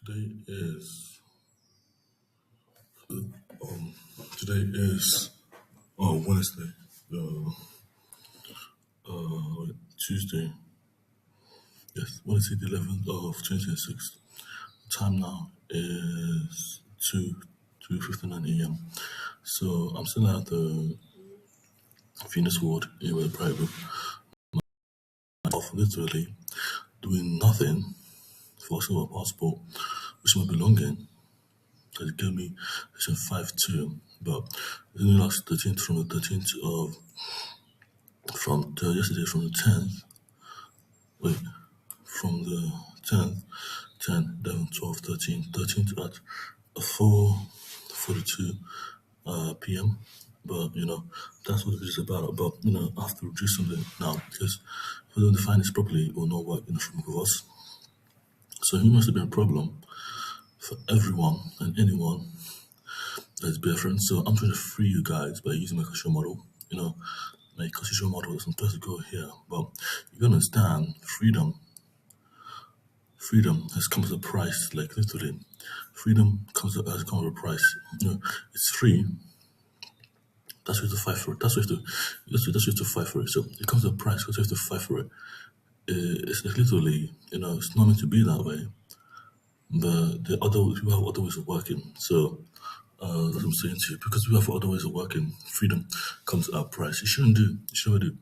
Today is um today is Wednesday, uh, Tuesday. Yes, Wednesday the 11th of 2026. Time now is 2:59 a.m. So I'm still at the Venus Ward in the private of literally doing nothing for a silver passport, which might belonging. It gave me section 5-2, but it's only last 13th from the 13th of yesterday from the 10th. Wait, from the 10th, 10, 11, 12, 13, 13th at 4:42 p.m. But that's what it is about. But I have to do something now because if we don't define this properly, it will not work in the framework of us. So he must have been a problem for everyone and anyone that's different. So I'm trying to free you guys by using my constitutional model. My constitutional model is supposed to go here, but you gotta understand freedom has come at a price, like literally. Freedom has come at a price. It's free. That's why you have to fight for it. That's why you have to fight for it. So it comes at a price because you have to fight for it. It's literally, it's not meant to be that way. But the other people have other ways of working. So that's what I'm saying to you. Because we have other ways of working, freedom comes at a price. You shouldn't do. You should never do.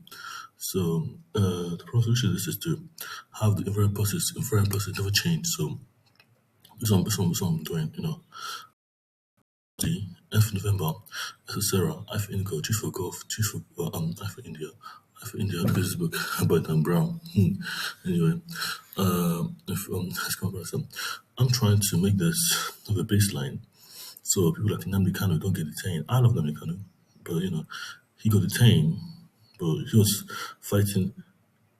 So the solution is just to have the invariant process never change. So this one I'm doing, D, F for November, S for Sarah, I for Indigo, G for Golf, G for I for India, I for India, business book by Dan Brown. Anyway, if let's come back some. I'm trying to make this of a baseline so people like Nnamdi Kanu don't get detained. I love Nnamdi Kanu, but he got detained, but he was fighting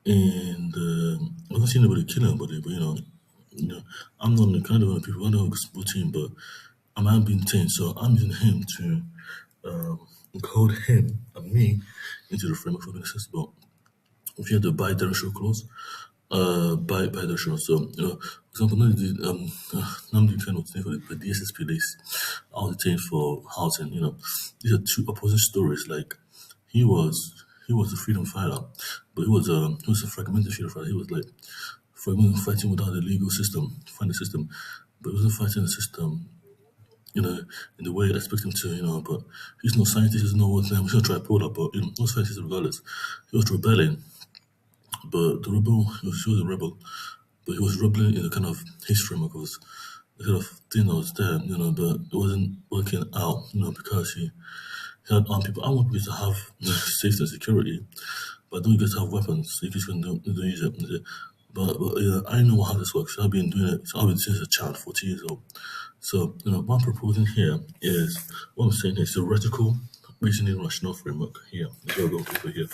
in the. I haven't seen anybody kill anybody, but I'm not the kind of people I know support him, but I'm not being detained, so I'm using him to encode him and me into the framework of the but if you have the bi-directional clause, bi-directional. So, for example, Namdi kind of thing for the DSSP list, I was detained for housing. These are two opposing stories. Like he was a freedom fighter, but he was a fragmented freedom fighter. He was like fighting without the legal system, find the system, but he wasn't fighting the system in the way I expect him to, but he's no scientist, he's no what he's not tripolar, but no scientist regardless. He was rebelling, but the rebel, he was a rebel, but he was rebelling in a kind of his framework of the kind of thing that was there, but it wasn't working out, because he had armed people. I want people to have safety and security, but don't you guys have weapons, so you guys can don't use it. But yeah, I know how this works. I've been doing it. I've been since a child, 40 years old. So, what I'm proposing here is what I'm saying is theoretical reasoning rational framework here. Go over here.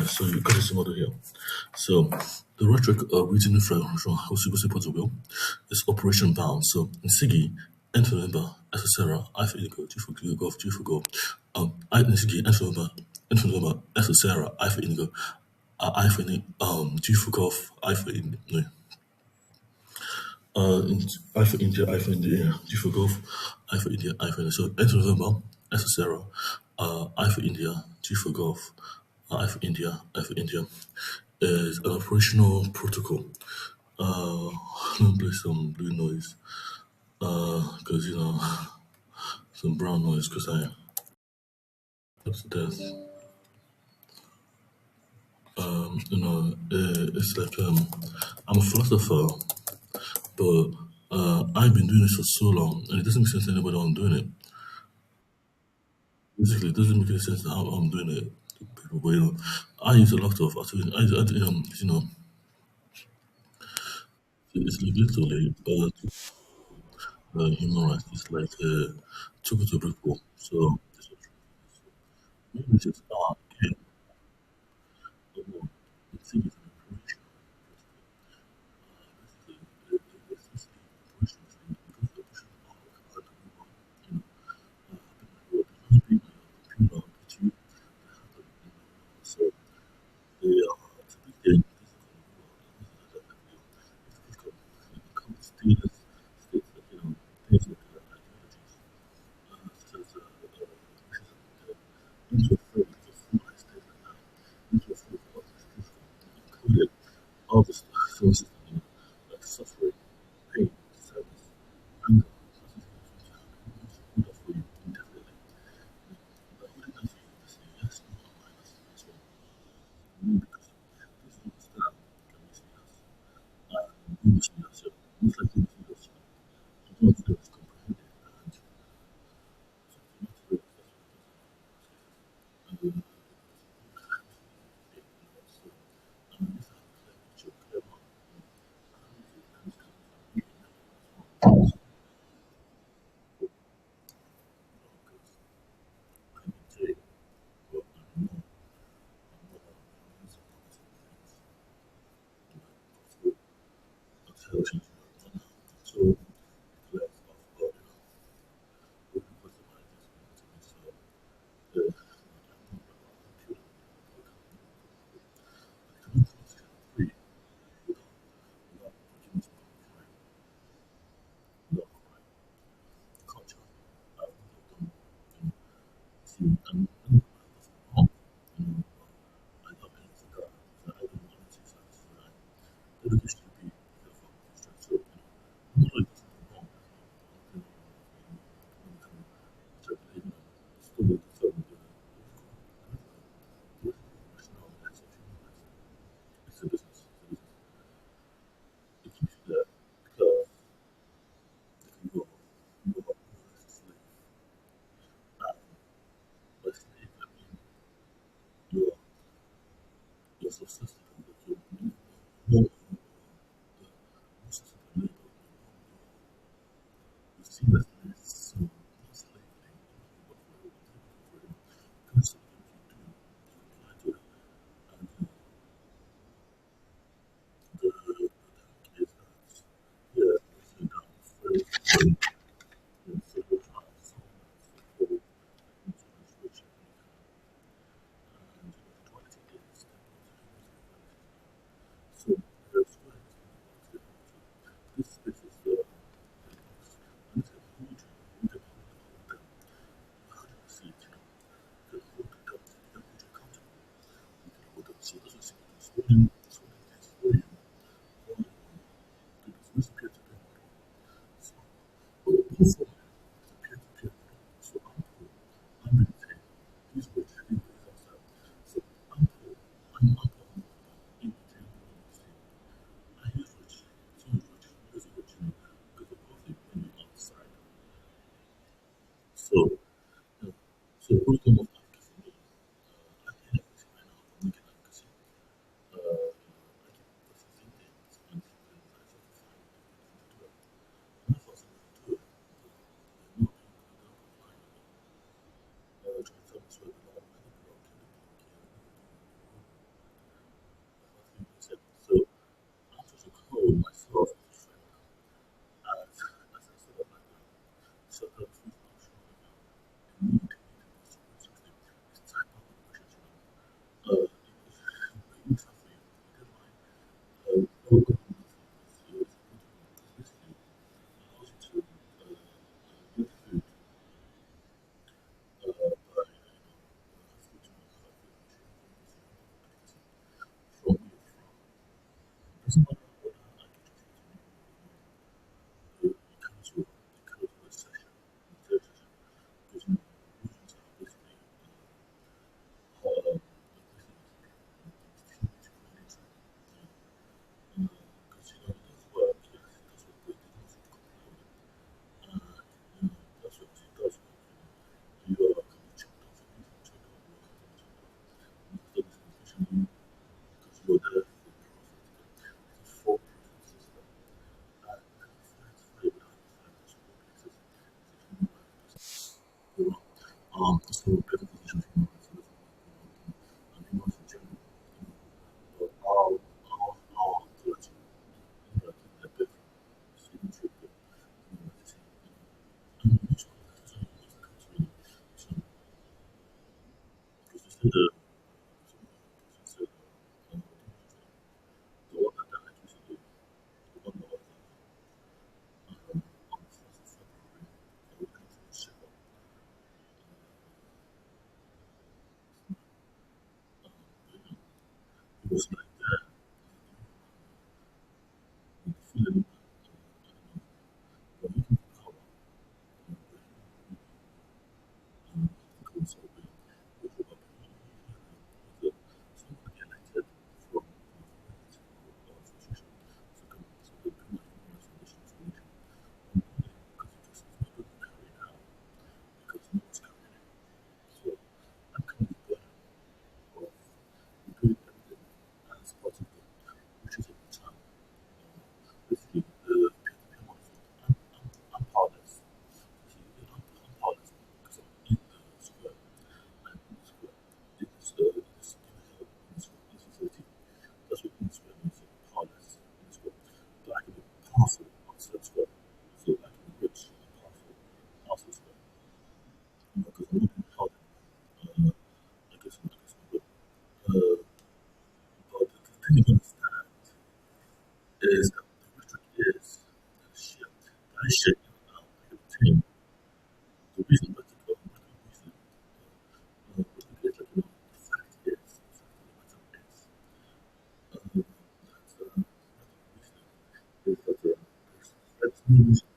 So you got this model here. So the rhetoric of reasoning framework from how super will is operation bound. So in SIGI, N for November, S for Sarah, I for Indigo, G for Golf, G for Golf. I in SIGI, N for November, S for Sarah, I for Indigo, I for G for Golf, I for Indigo. No. I for India, I for India, G for Golf, I for India, I for India. So N for November, S for Sarah, I for India, G for Golf, I for India, I for India is an operational protocol. Let me play some blue noise, because some brown noise, because I that's the death. It's like I'm a philosopher, but I've been doing this for so long, and it doesn't make sense to anybody how I'm doing it. Basically, it doesn't make any sense how I'm doing it. But I use a lot of it's like literally human rights. It's like took it to a brick wall. So maybe just okay. But no, the thing is an operation. It's just the operation thing because the operation are the people, computer, between so they are to be there. This is the kind of world. This is the kind of world. It comes to this included all the sources, like suffering, pain, sadness, anger, hold up for you indefinitely. But holding up for you is a yes, no, or minus as well. Because this is the style can mislead us. You mislead yourself. Most likely mislead yourself. You don't feel it's comprehended and so you not feel it's so this is a picture clear one. I can say, well, I know so so so less of God, we can customize this to the free without putting it without culture. I've done, see, wrong. I love any cigar, so I don't want to see something. Education should be from structure. I'm not like something wrong. You know, start believing still with the certain rationale that's what you know. It's a business. It keeps you there because if you go as a slave, by slave I mean you're you're subsisting on what you're more subsisting labor. You see that there is so not slavery, but for because something you do, you apply to it. And the thing is that yeah, it's a down very in several times. So that's the whole integration and equality is so there's one this space is and it's a huge how do you see it, the hold it up, you can hold it accountable, you can hold it so this is holding things for you all in one because this peer-to-peer model so but also the peer-to-peer model so I'm being paid these words outside so I'm poor in the I use which so use which because of course they put me outside so so protocol of advocacy for me I think advocacy right now I'm making advocacy I keep processing things and I sort of find do it and I force them to do it no people don't comply trying to tell me sort of law I think we're okay so I'm supposed to call myself a friend as a sort of like sort of need it's type of relationship you something local basically allows you to get food by food from you doesn't matter what I get it comes with a session third session because regions are basically basically because it does work yes it does work but it doesn't comply with that's what it does work you are kind of chopped off and you chopped off because especially because you're there for profit system and that's very without so better position for humans and humans in general but our ability the better student should be and which one is really so because you said the one that I used to do the one that was on the 1st of February I would come to the ship it was like that this way means powerless in this world. But I can be powerful outside this world. So I can be rich and powerful outside this world. Because I'm not being held I guess I'm good. But the thing you understand is that the rhetoric is that shit. That shit like a team. The reason rhetoric reason rhetoric is like the fact is the matter is that reason is that there's no reason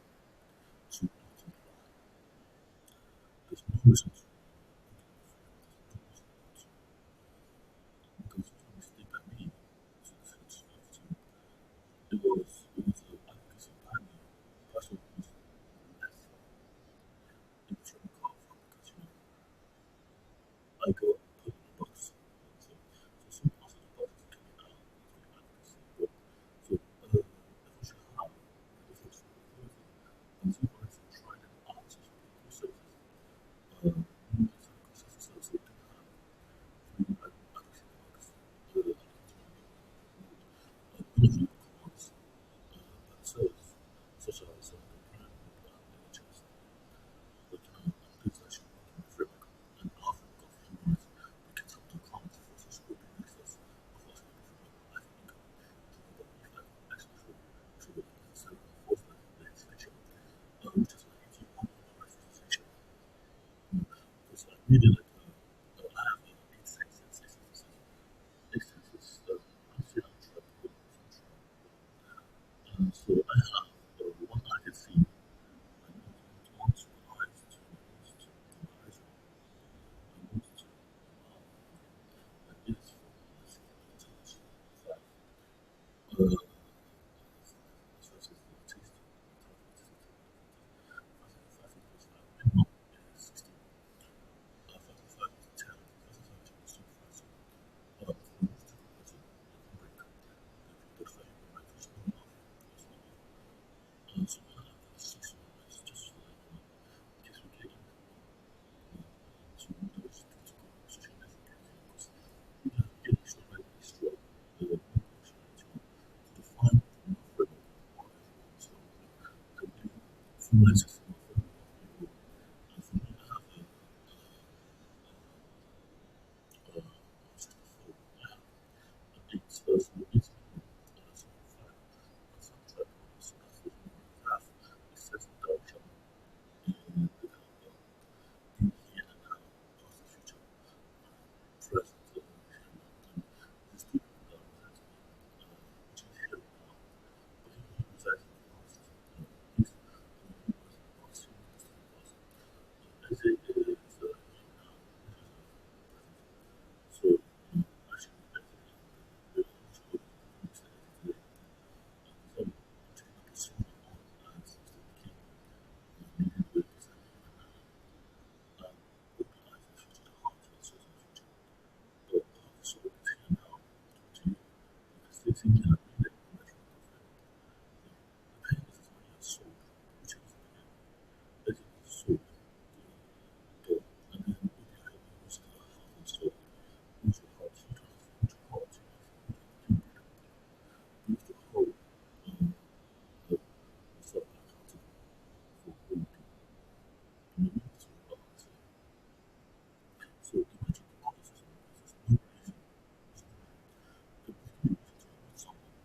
to not imply. There's no reason to because the mistake I made it was a advocacy behind me. Person who's less in the training call from because I got put in a box. So some parts of the box can be out for advocacy. But so eventually how the first and so far as tried and answers for researchers, so they didn't have really advocacy box. Usually commands themselves, such as the prime NHS, but this actually working with framework and often of human rights, we can help to account for such open access of us I think that if I actually should be considered enforcement legislation, which is like if you want human rights legislation, because I really like I have eight senses, eight senses, actually I'm trying to put some so I have one I can see and want to analyze to analyze and want to and is from this intelligence five. Such as the taste minimum is 16. 55 is 10. 55 is 25. So move to break. The 35 right is not enough. It's not enough. So I have the 6 is just like in case we get in to those critical social network because we have get extra right extra to define the framework of everyone. So can do full system of people. And for me, I have just before I have an 8 person, 8 people, so 5 some track. So that's the graph. It sets the direction and the be here and now, past the future, present, and these people that reside which is here and now, but he resides in the past. He's he was in the past, he was in the past. As it is here now, this is so actually as it is very much good today. So taking up a song on as the king, needed with open eyes in the future, the heart and souls in the future. But so it's here now to you because they think you have made it measurable for the pain is when you have soul, which is the pain. That is soul. But and then if you have used the heart and soul, use your heart, you don't have use your heart, you have the whole the self accountable for who you do. And you need to balance it. So imagine the opposite is no reason, there's no reason. There could be reason to meet someone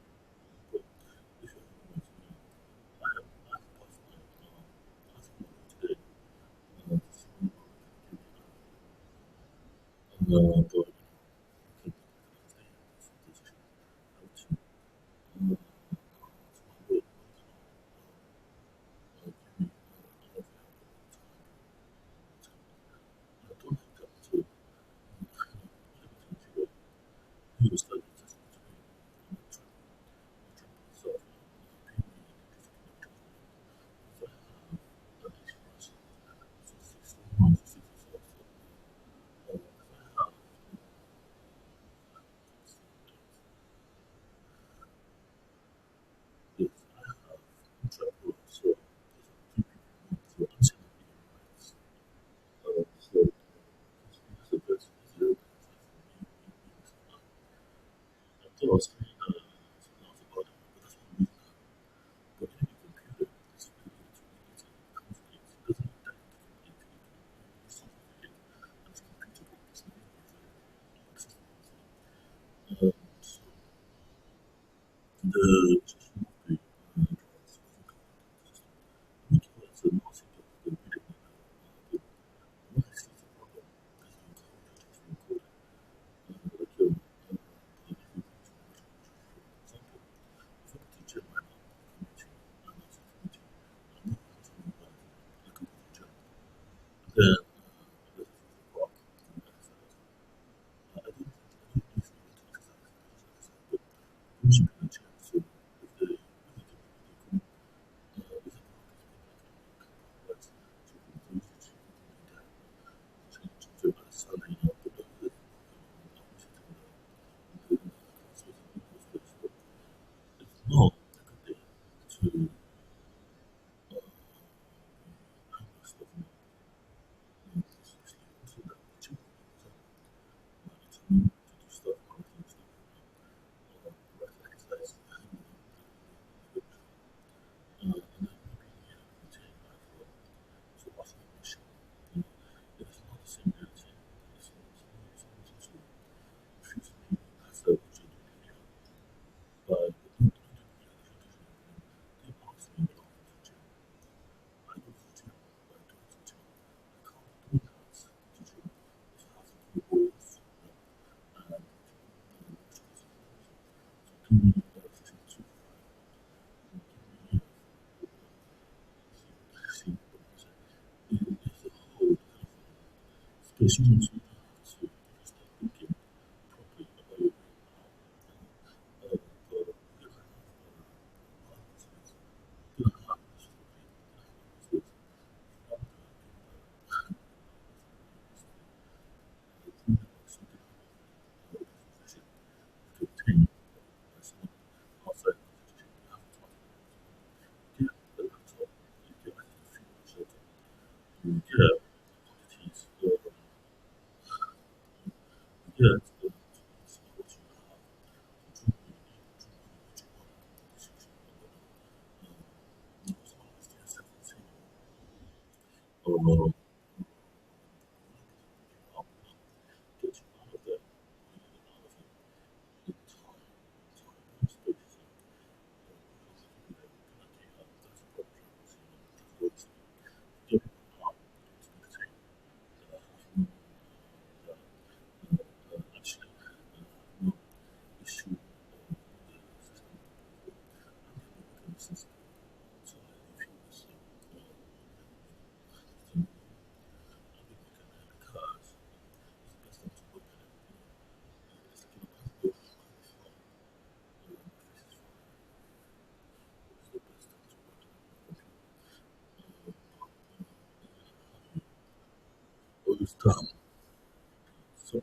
the no, to Especially all this time. So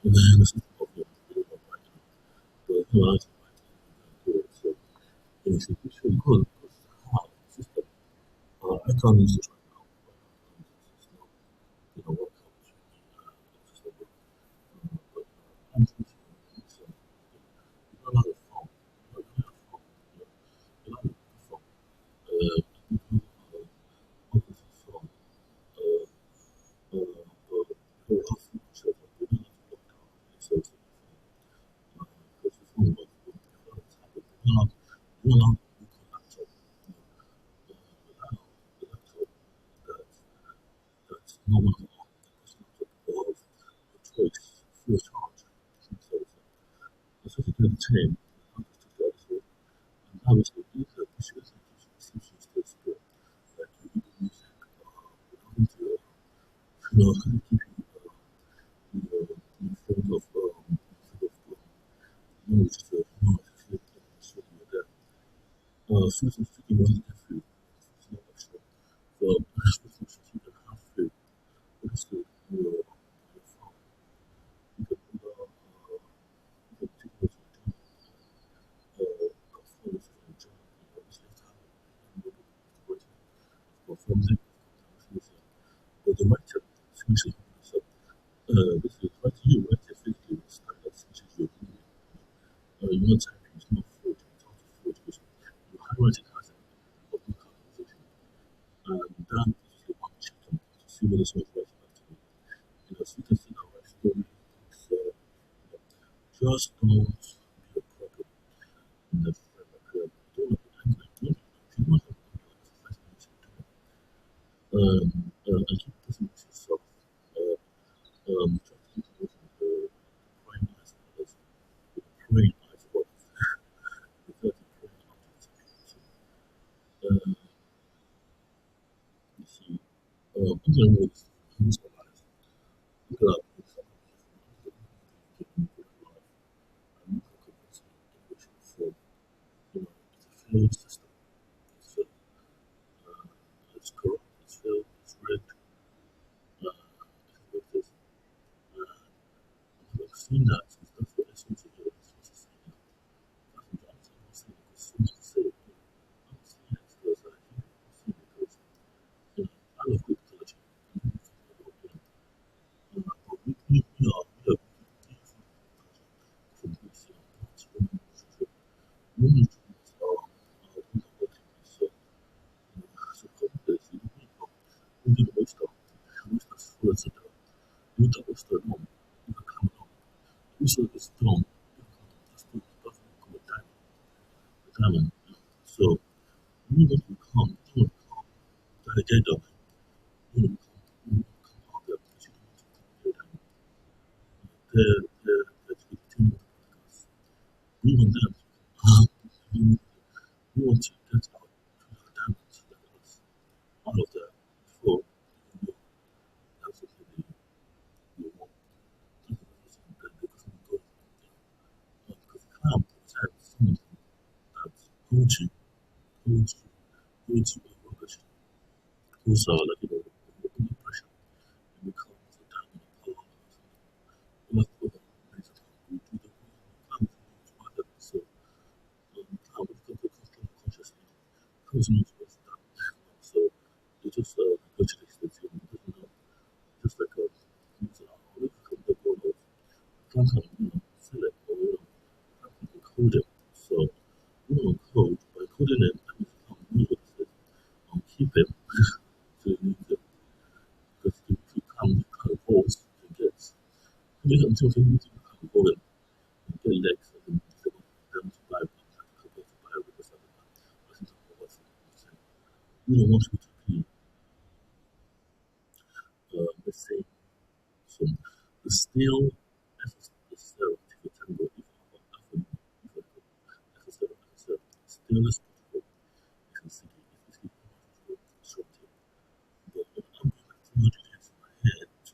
and then the system of the right now. But no, I think right so it's a picture because how the system I can't use this right now. It's not what comes with the system. But I'm thinking it's you're not a phone. You're not a phone. You're not a phone. You what is a phone? Uh, very often so that we don't have to look down so because the phone was you're not laptop. Without the laptop that's not one of the that's not of the choice free of charge. So it's such a good chain. How to do that so and obviously either this is essentially still spirit like you do music without to keep you think of just so that since I'm speaking one and food, it's not extra. So I'm supposed to keep it half food. What is the farm? You can put you can take it to performance and job obviously talent and perform it. But the right tip essentially so this is right here, right here physically start that essentially your you want to type it's not fraud, it's not fraud because you highlight it as a good conversation. And then this is the one check to see whether someone's right about to me. So you can see now my story is just don't be a problem in the framework. Don't have an angle. If you don't have an angle, it's the first thing you should do. And keep listening to yourself. Try to keep listening to the crying eyes of others, the praying eyes of others, the dirty praying eyes of others. You see, I'm going to use my eyes. Look at that. I'm not going to English before. It's a failed system. It's, it's corrupt, it's failed, it's rigged. With this, I've seen that since that's what essence of it is. It's saying because someone said it. I'm saying it because I hear it. I'm saying it because I love good theology. But we are from this women treatments are working so complex. You need to waste up. Waste us full of you need to waste the long. You can come along. You should be strong. That's the become a diamond. So you want to become, you want to become the agenda. You want to become out there because you don't want to become the team podcast. We want them. You, you want to get out to the diamonds like us. All of that before you know that's what you want. That's what they can go. Because the clown has someone that holds you, holds you, holds you in rubbish. Who's like under pressure and becomes a diamond of power. That's what makes it we do the clown is other. So clown is the control consciously. Closing knows what's done. So it just virtually states you doesn't know. Just like these look at the goal of some select or code it. So code by coding it that means you can use it keep it to use it because if you can't hold it gets you can still use it can't hold it and get legs and then them to buy compared to buy with the other one. Listen to what you don't want it to be the same. So the still necessary to the tango if necessary still is possible. You can see it is short but I'm going like 200 years in my head to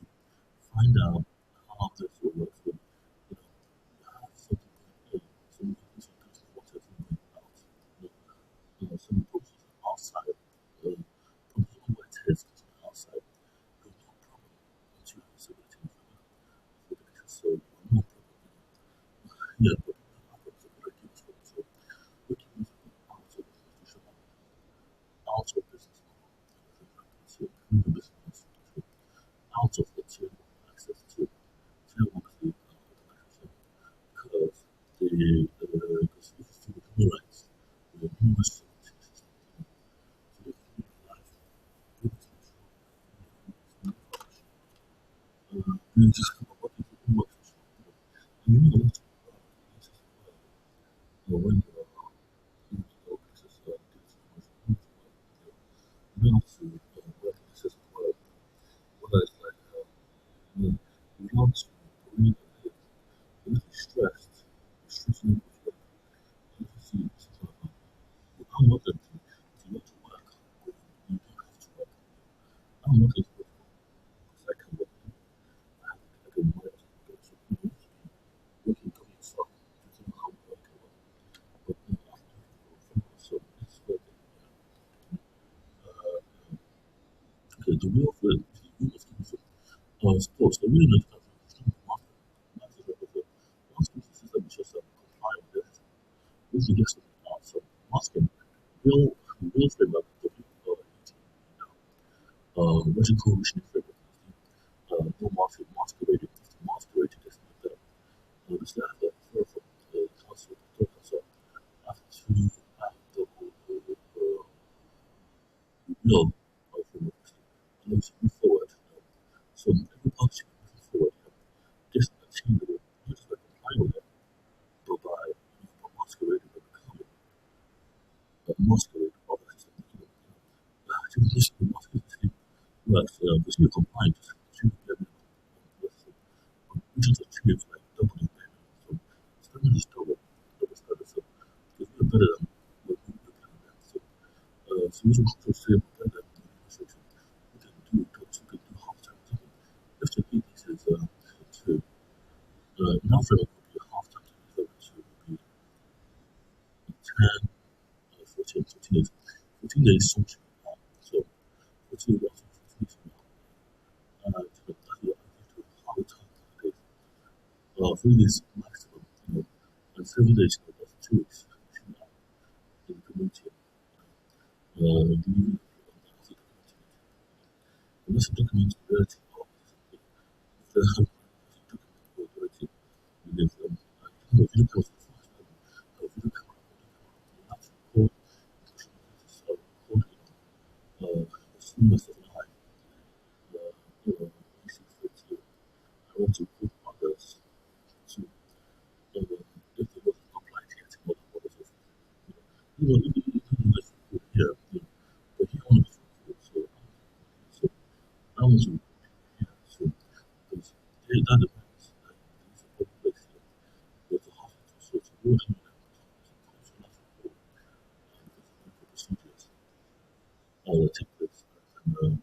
find out how this will work. So, you have something going in, some things are touching water, something going out. Some processes outside, from human by test outside, no problem. Once you have a certain so bring the business out of the tier one access to tier one to organization because because if you see the human rights, the human rights to the human life, goodness control, you just come up with the human control. And you know, that's when you know, places you know, to work in access as well. Whether it's like, you want to breathe and live, you need to be stressed, stressing with work, you need to see something like that. I'm not going to not to work, but you don't have to work. I'm not going to work because I can work. I can work. So you need to be working for yourself. You don't know how work can work. But you have to work for yourself. It's worth it. Okay, the real thing is the real thing. Sports, the real thing is the market. Market is the once the system is just comply with this, if you get something out, so masking, real framework, the people, logical reasoning framework, no masquerading, masquerading this like that. This is the third from the council, third council, after the real framework, and then to move forward. So every policy moving forward, just achievable, not just by complying with it, but by masquerading, by becoming masquerade of the system. To this masquerade works, because you're compliant, to get which is achieved like double the payment. So standard is double standard. So because we're better than what we're better than. So we should also say we're better than the administration. We can do double, we can do half time. If the eighties is two, now for it would be a half time to be to would be 10, 14, 14 days. 14 days something. So 14 days, 14 days now. That's what I have to half time days. 3 days maximum, and 7 days, that's 2 weeks in the community. Leaving unless the document reality or if the document reality, you live if you look at the first if you look at the last report, report, as soon as I basic that I want to put others to if they wasn't compliant yet, what was it? Even this report here, but he only was report, so I want to yeah, so because that depends. It's a public place here. There's a hospital, so it's a working it's a national report because of medical procedures that take place. And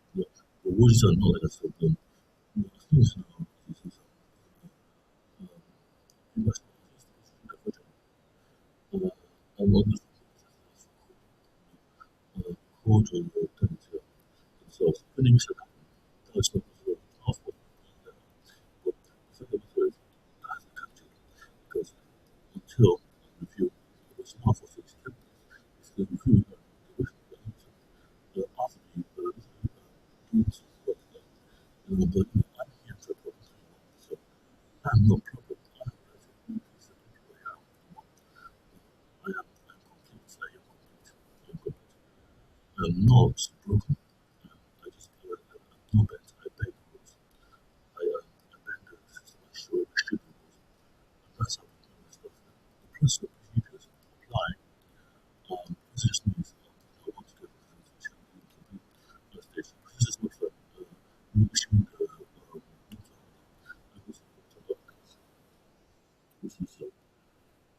the words are not like I said, as soon as this is US I'm not called so spending said that's not half of but the second is that's the country because until review it was half of it it's the review after doing some work but I'm here for problem so I'm no problem I have I'm complete I am complete I'm not broken I just I'm not bad I beg rules I beg the system I show the stupid rules that's how we do this stuff the principle procedures apply this just means I want to get the transition to the station this is what issuing this is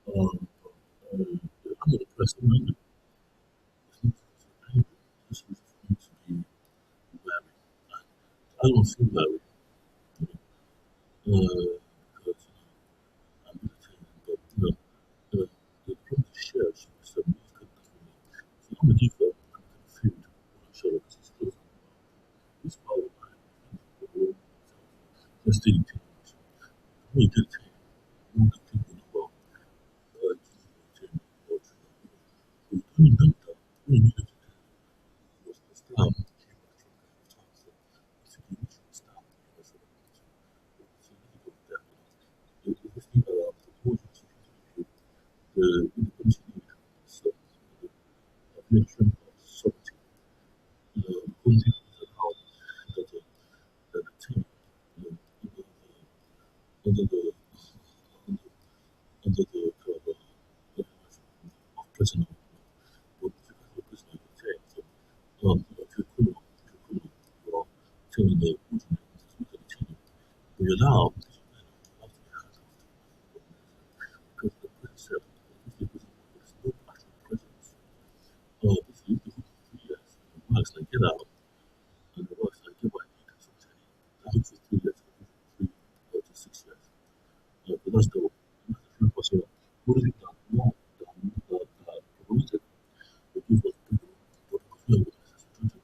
I'm not a person it's not painful this is for me to be wary I don't feel wary because I'm meditating but the problem is shared so it's a music definitely so I'm a giver I'm confused when I show up because it's close it's power line let's take it we did all the people in the world we only meant that we needed to do was this down independence need. So, we are trying to sovereignty. Only is allowed that the team, under the under the of prisoner, but the prisoner of the team. So, if you could, well, telling the team, we allow because the prison cell, if the prison is no actual presence, if you do 3 years, it works like get out, and it works like get back in, something. That is 3 years, 3 to 6 years. But that's the first question. What is it that more that promoted the people of people but feel with this situation?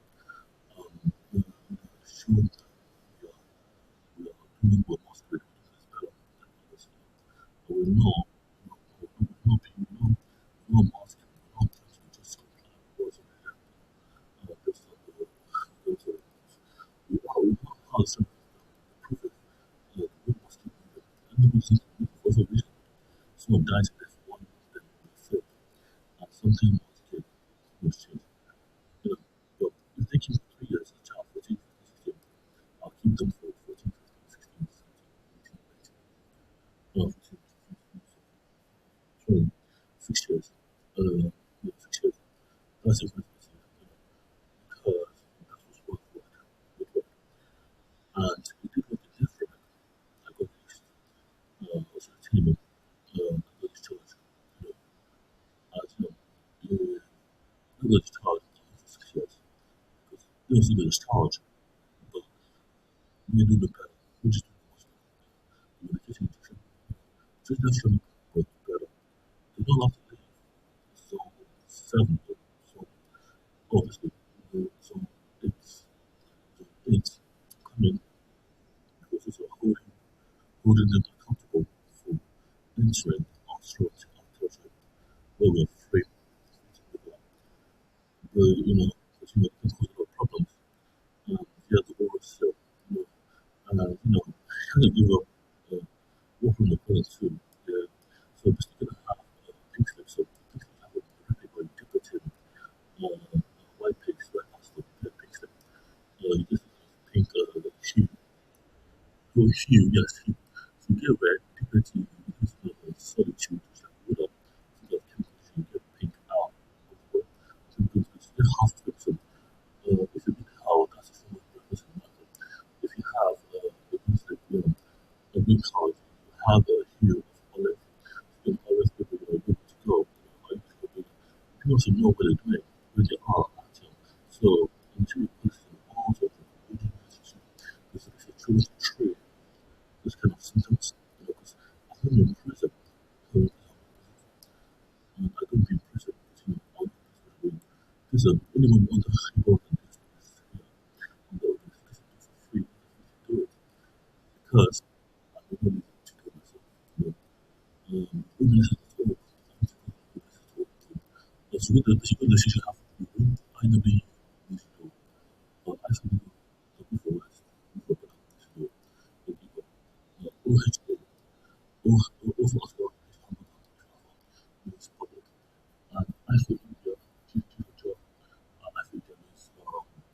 Show that we are doing what must be done is better than others. But we know, no mask, no person just comply with what's in there. Just how some prove it. We must do it. And the reason for the reason someone dies in this one, then they fail. And something must get was changed. You know, but if they keep 3 years as a child, 14, 15, 16, I'll keep them for 14, 15, 16, 17, 18, 19. No, 15, 20, 6 years. Yeah, 6 years. That's a good thing, because that was what worked. And we did what they did from it. I got this, was a team, I got this challenge. You know, as I got this challenge for 6 years. Because it was a good challenge, but we do the better. We just do the most. Communication different. Just different, but better. They don't have to leave. So, 7, so obviously, so it's, it's coming because it's a holding them accountable for entering our territory where we're free to live. But it can cause a lot of problems. Yeah, the war is still, kind of give up war from the present too. Yeah. So basically, gonna have pink slips. So pink slips have a particular interpretive white pigs, white pasta, pink slip. You just pink hue. Oh, hue, yes, hue. So you get red, typically you use solitude, which is like wood up, so that chemicals you get pink out. So because it's still half slip. So if you pick how that's a form of breakfast in matter. If you have a piece like a green card, you have a hue of olive, then always people are good to go. You also know what they're doing, where they are at. So until you question all sorts of originality, this is a truly true this kind of symptoms. Because I've been in prison, I don't be in prison, all this is a minimum amount of people and this on the for free to do it because I don't really need to do myself. This is all. So with the relationship have I know the needs to do, but I should do the before West, before better to do the people. OHO, or for us, is public. And I think India, chief of job, I think there is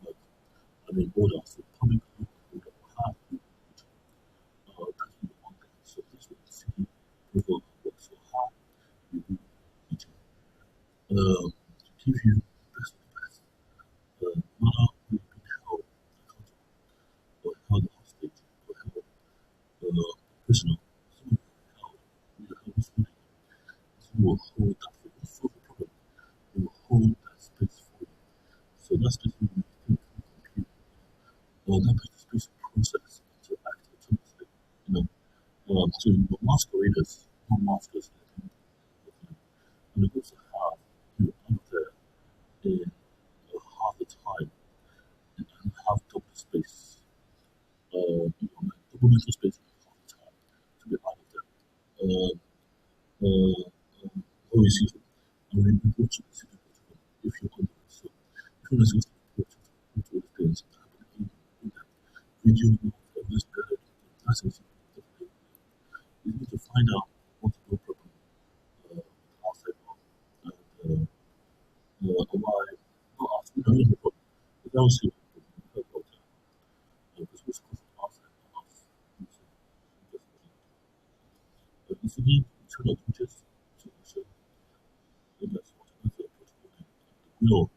like order, so public order, have that you want them. So this will see people work so hard, you do each to give you best of the best. Not only being held accountable or held hostage or held prisoner, someone held, you held this money, you will hold that for you. Solve the problem, you will hold that space for you. So that space will make you think, compute, or that space process to act autonomously. You know, so your masqueraders, not maskers, and it also have you out there in half the time and have double the space, double mental space half the time to get out of there. Uh, uh, Always use it. I mean, report to the city if you're under it. So, if you're not report to the things that happen in that video, of this better, that's it. You need to find out what's the problem outside see about this was outside the house. Easily turn out just to show that's what another portfolio.